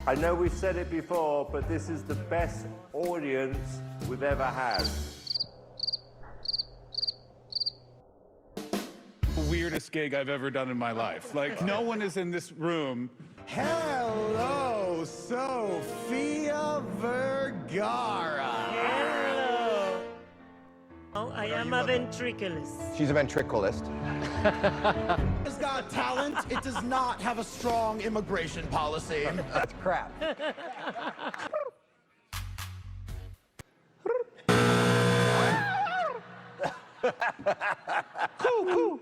I know we've said it before, but this is the best audience we've ever had. Weirdest gig I've ever done in my life. Like, no one is in this room. Hello, Sophia Vergara. Hello. Oh, I am a ventriculist. She's a ventriculist. Has got talent. It does not have a strong immigration policy. That's crap. Cool.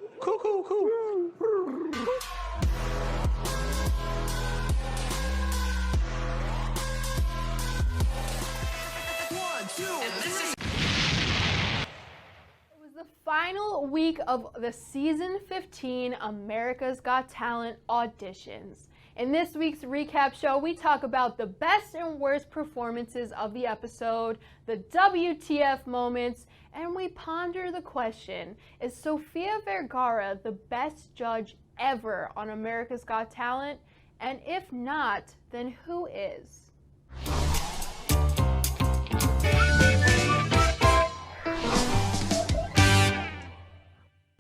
1, 2, 3. It was the final week of the season 15 America's Got Talent auditions. In this week's recap show, we talk about the best and worst performances of the episode, the WTF moments, and we ponder the question, is Sofia Vergara the best judge ever on America's Got Talent? And if not, then who is?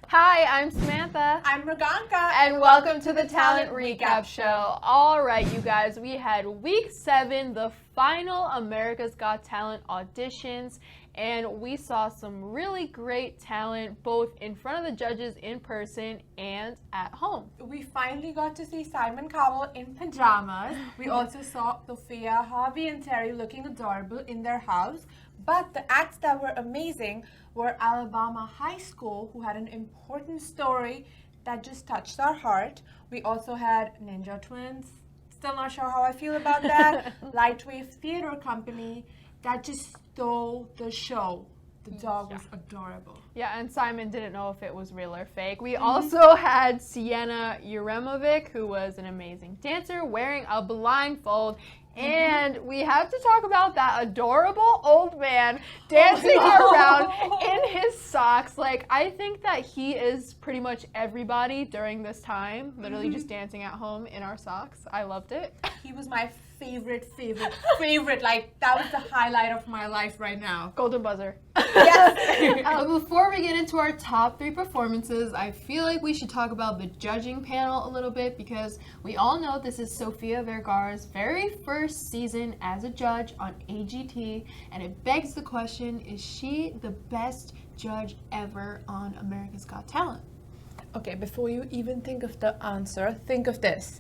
Hi, I'm Samantha. I'm Mriganka. And welcome to the Talent Recap Show. All right, you guys, we had week 7, the final America's Got Talent auditions, and we saw some really great talent both in front of the judges in person and at home. We finally got to see Simon Cowell in pajamas. We also saw Sophia, Howie, and Terry looking adorable in their house. But the acts that were amazing were Alabama High School, who had an important story that just touched our heart. We also had Ninja Twins. Still not sure how I feel about that. Lightwave Theater Company that just stole the show. The dog was adorable. Yeah, and Simon didn't know if it was real or fake. We also had Sienna Uremovic, who was an amazing dancer, wearing a blindfold. And we have to talk about that adorable old man dancing around in his socks. Like, I think that he is pretty much everybody during this time, literally just dancing at home in our socks. I loved it. He was my favorite. Like, that was the highlight of my life right now. Golden buzzer. Yes. Before we get into our top 3 performances, I feel like we should talk about the judging panel a little bit because we all know this is Sofia Vergara's very first season as a judge on AGT, and it begs the question, is she the best judge ever on America's Got Talent? Okay, before you even think of the answer, think of this.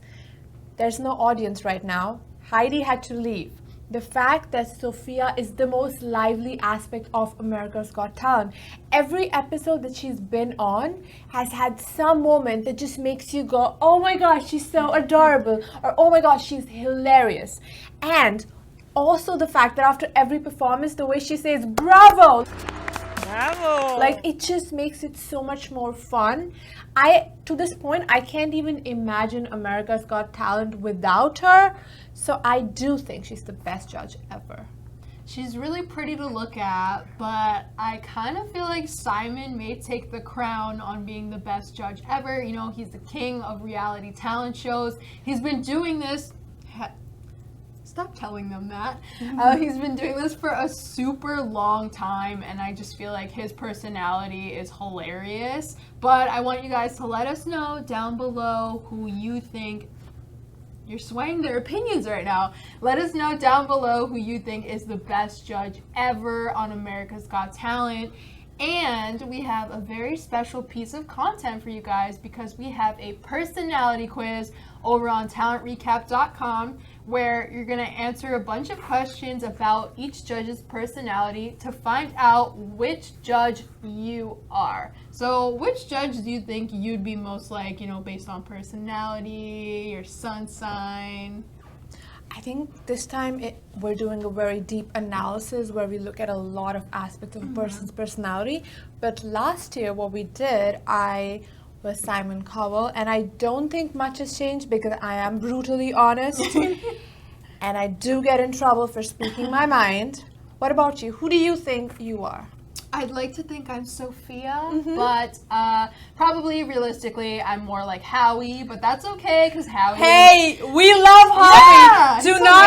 There's no audience right now. Heidi had to leave. The fact that Sophia is the most lively aspect of America's Got Talent. Every episode that she's been on has had some moment that just makes you go, oh my gosh, she's so adorable, or oh my gosh, she's hilarious. And also the fact that after every performance, the way she says, bravo! Bravo! Like, it just makes it so much more fun. To this point, I can't even imagine America's Got Talent without her. So I do think she's the best judge ever. She's really pretty to look at, but I kind of feel like Simon may take the crown on being the best judge ever. You know, he's the king of reality talent shows. He's been doing this. Stop telling them that. He's been doing this for a super long time, and I just feel like his personality is hilarious. But I want you guys to let us know down below who you think. You're swaying their opinions right now. Let us know down below who you think is the best judge ever on America's Got Talent. And we have a very special piece of content for you guys because we have a personality quiz over on talentrecap.com where you're going to answer a bunch of questions about each judge's personality to find out which judge you are. So which judge do you think you'd be most like, you know, based on personality, your sun sign? I think this time we're doing a very deep analysis where we look at a lot of aspects of a person's personality. But last year what we did, I was Simon Cowell, and I don't think much has changed because I am brutally honest. And I do get in trouble for speaking my mind. What about you? Who do you think you are? I'd like to think I'm Sophia, but probably realistically I'm more like Howie, but that's okay because Howie. Hey, we love Howie. Yeah, Do not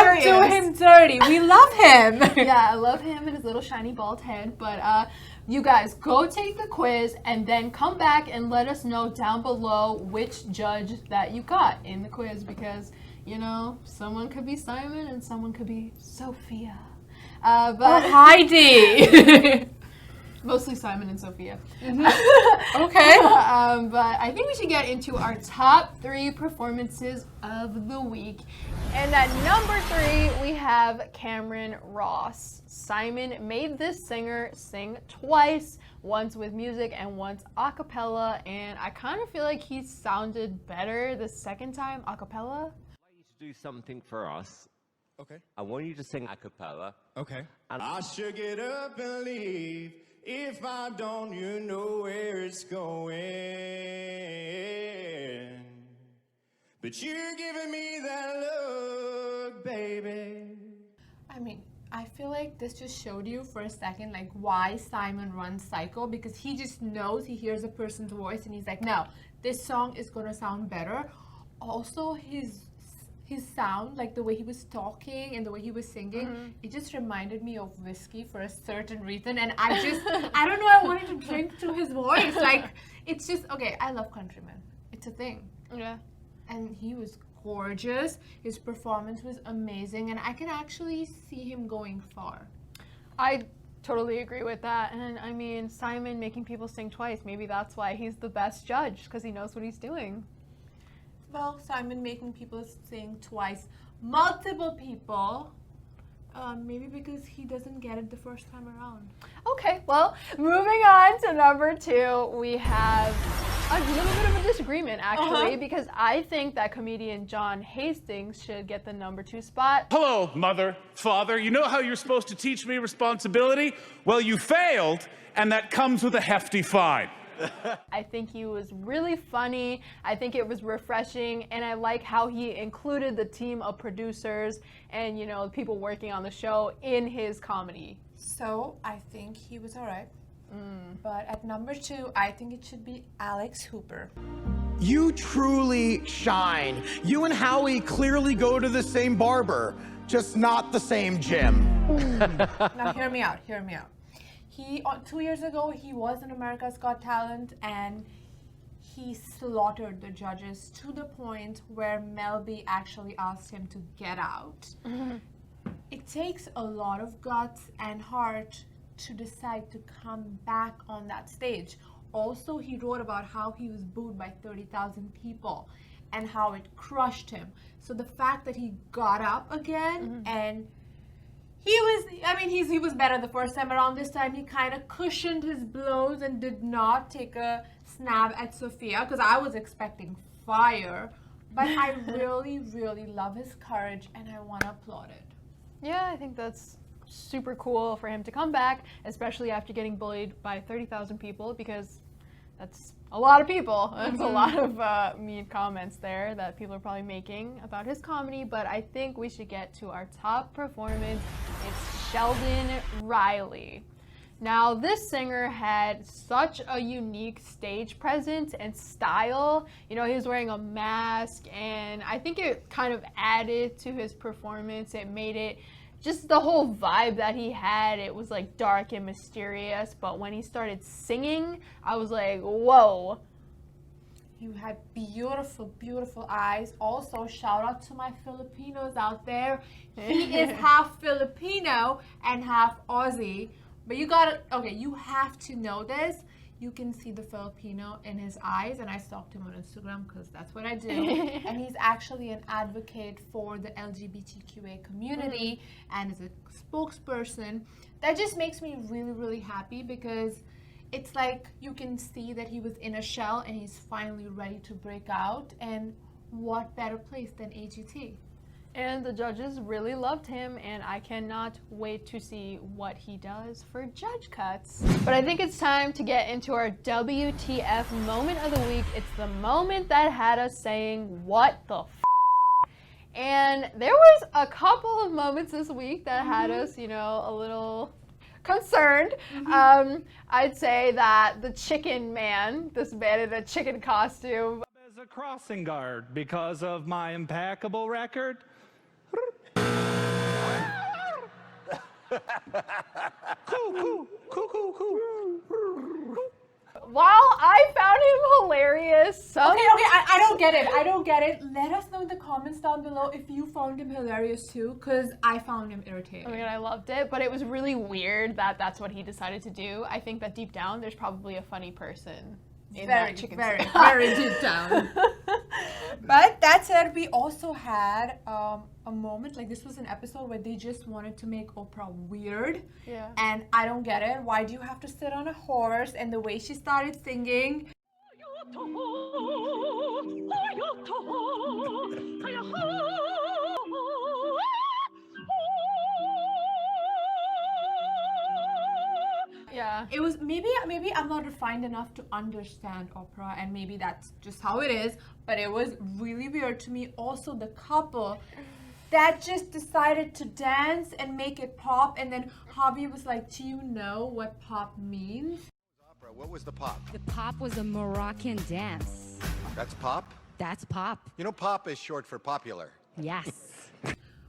we love him. Yeah, I love him and his little shiny bald head. But you guys go take the quiz and then come back and let us know down below which judge that you got in the quiz, because, you know, someone could be Simon and someone could be Sophia. But Heidi. mostly Simon and Sophia. Okay. But I think we should get into our top 3 performances of the week. And at number 3, we have Cameron Ross. Simon made this singer sing twice, once with music and once a cappella, and I kind of feel like he sounded better the second time a cappella. I'd like you to do something for us. Okay. I want you to sing a cappella. Okay. And I should get up and leave. If I don't, you know where it's going. But you're giving me that look, baby. I mean, I feel like this just showed you for a second like why Simon runs Psycho, because he just knows, he hears a person's voice and he's like, no, this song is gonna sound better. Also, his sound, like the way he was talking and the way he was singing, it just reminded me of whiskey for a certain reason. And I don't know, I wanted to drink to his voice. Like, it's just, okay, I love countrymen. It's a thing. Yeah. And he was gorgeous. His performance was amazing. And I can actually see him going far. I totally agree with that. And I mean, Simon making people sing twice, maybe that's why he's the best judge, because he knows what he's doing. Well, Simon making people sing twice, multiple people, maybe because he doesn't get it the first time around. Okay, well, moving on to number 2, we have a little bit of a disagreement, actually, because I think that comedian John Hastings should get the number 2 spot. Hello, mother, father. You know how you're supposed to teach me responsibility? Well, you failed, and that comes with a hefty fine. I think he was really funny. I think it was refreshing, and I like how he included the team of producers and, you know, people working on the show in his comedy. So I think he was all right. But at number 2, I think it should be Alex Hooper. You truly shine. You and Howie clearly go to the same barber, just not the same gym. Now hear me out, hear me out. 2 years ago, he was in America's Got Talent, and he slaughtered the judges to the point where Mel B actually asked him to get out. It takes a lot of guts and heart to decide to come back on that stage. Also, he wrote about how he was booed by 30,000 people and how it crushed him. So the fact that he got up again and he was better the first time around. This time he kind of cushioned his blows and did not take a snap at Sophia, because I was expecting fire. But I really, really love his courage, and I want to applaud it. Yeah, I think that's super cool for him to come back, especially after getting bullied by 30,000 people, because that's a lot of people. That's a lot of mean comments there that people are probably making about his comedy. But I think we should get to our top performance. It's Sheldon Riley. Now, this singer had such a unique stage presence and style. You know, he was wearing a mask, and I think it kind of added to his performance. It made it just the whole vibe that he had. It was like dark and mysterious, but when he started singing, I was like, whoa. You had beautiful, beautiful eyes. Also, shout out to my Filipinos out there. He is half Filipino and half Aussie. But you have to know this. You can see the Filipino in his eyes, and I stalked him on Instagram because that's what I do. And he's actually an advocate for the LGBTQA community and is a spokesperson. That just makes me really, really happy, because it's like you can see that he was in a shell and he's finally ready to break out. And what better place than AGT? And the judges really loved him, and I cannot wait to see what he does for Judge Cuts. But I think it's time to get into our WTF moment of the week. It's the moment that had us saying, what the f***? And there was a couple of moments this week that had us, you know, a little concerned. I'd say that the chicken man, this man in a chicken costume, as a crossing guard because of my impeccable record. While I found him hilarious, some Okay, I don't get it. I don't get it. Let us know in the comments down below if you found him hilarious too, because I found him irritating. I mean, I loved it, but it was really weird that that's what he decided to do. I think that deep down, there's probably a funny person in that chicken soup. Very deep down. But that said, we also had a moment, like this was an episode where they just wanted to make Oprah weird. Yeah. And I don't get it. Why do you have to sit on a horse? And the way she started singing. Yeah. It was maybe I'm not refined enough to understand opera, and maybe that's just how it is, but it was really weird to me. Also, the couple that just decided to dance and make it pop, and then Howie was like, do you know what pop means? What was the pop? The pop was a Moroccan dance. That's pop? That's pop. You know, pop is short for popular. Yes.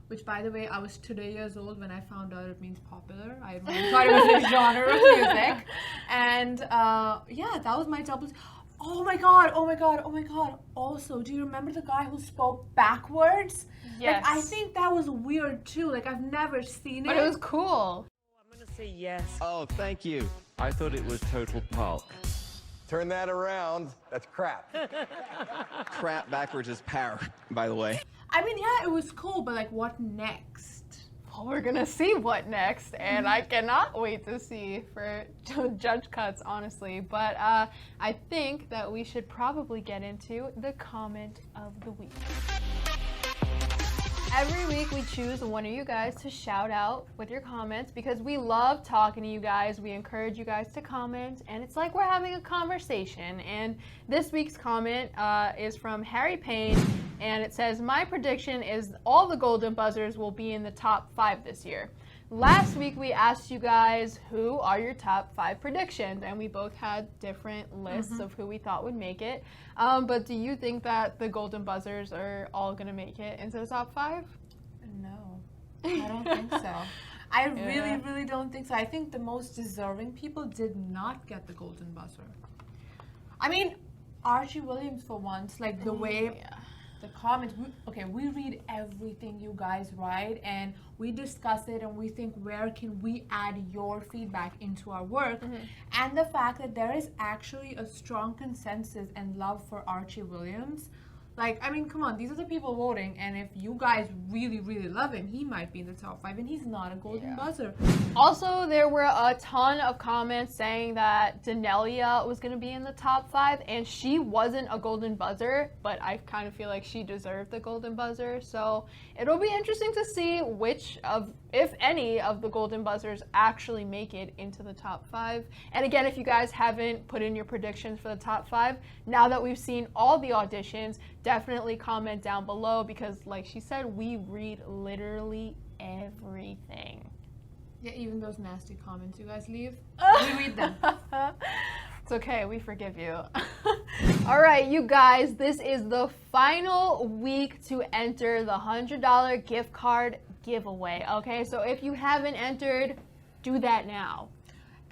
Which, by the way, I was 2 years old when I found out it means popular. I really thought it was a genre of music. And yeah, that was my double. Oh my god, oh my god, oh my god. Also, do you remember the guy who spoke backwards? Yes. Like, I think that was weird too. Like, I've never seen it. But it was cool. I'm gonna say yes. Oh, thank you. I thought it was total park. Turn that around. That's crap. Crap backwards is power, by the way. I mean, yeah, it was cool, but like, what next? Well, we're gonna see what next, and I cannot wait to see for judge cuts, honestly. But I think that we should probably get into the comment of the week. Every week we choose one of you guys to shout out with your comments because we love talking to you guys. We encourage you guys to comment, and it's like we're having a conversation. And this week's comment is from Harry Payne, and it says, my prediction is all the Golden Buzzers will be in the top 5 this year. Last week we asked you guys who are your top 5 predictions, and we both had different lists of who we thought would make it. But do you think that the Golden Buzzers are all gonna make it into the top 5? No, I don't think so. I really don't think so. I think the most deserving people did not get the Golden Buzzer. I mean, Archie Williams for once, like the way the comments, we read everything you guys write and we discuss it and we think where can we add your feedback into our work, and the fact that there is actually a strong consensus and love for Archie Williams. Like, I mean, come on, these are the people voting, and if you guys really love him, he might be in the top 5, and he's not a Golden Buzzer. Also, there were a ton of comments saying that Danelia was going to be in the top 5, and she wasn't a Golden Buzzer, but I kind of feel like she deserved the Golden Buzzer. So it'll be interesting to see which of, if any, of the Golden Buzzers actually make it into the top 5. And again, if you guys haven't put in your predictions for the top 5, now that we've seen all the auditions, definitely comment down below because, like she said, we read literally everything. Yeah, even those nasty comments you guys leave, we read them. It's okay, we forgive you. All right, you guys, this is the final week to enter the $100 gift card giveaway, okay? So if you haven't entered, do that now.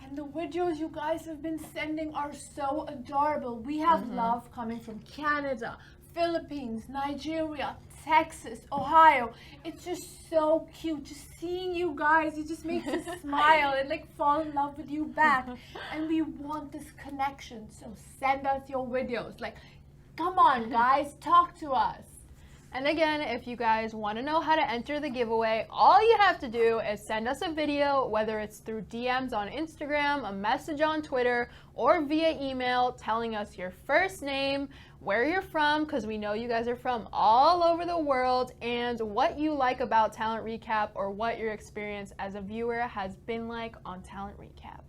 And the videos you guys have been sending are so adorable. We have love coming from Canada, Philippines, Nigeria, Texas, Ohio. It's just so cute. Just seeing you guys, it just makes us smile and like fall in love with you back. And we want this connection. So send us your videos. Like, come on guys, talk to us. And again, if you guys want to know how to enter the giveaway, all you have to do is send us a video, whether it's through DMs on Instagram, a message on Twitter, or via email telling us your first name, where you're from, because we know you guys are from all over the world, and what you like about Talent Recap or what your experience as a viewer has been like on Talent Recap.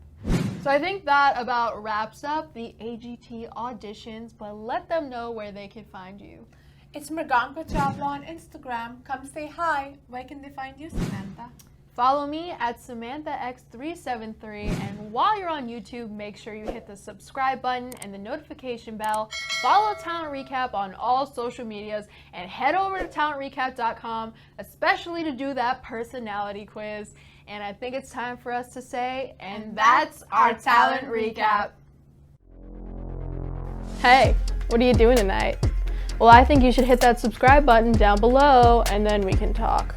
So I think that about wraps up the AGT auditions, but let them know where they can find you. It's Mriganka Chavla on Instagram. Come say hi. Where can they find you, Samantha? Follow me at SamanthaX373, and while you're on YouTube, make sure you hit the subscribe button and the notification bell. Follow Talent Recap on all social medias, and head over to talentrecap.com, especially to do that personality quiz. And I think it's time for us to say, and that's our Talent Recap. Hey, what are you doing tonight? Well, I think you should hit that subscribe button down below, and then we can talk.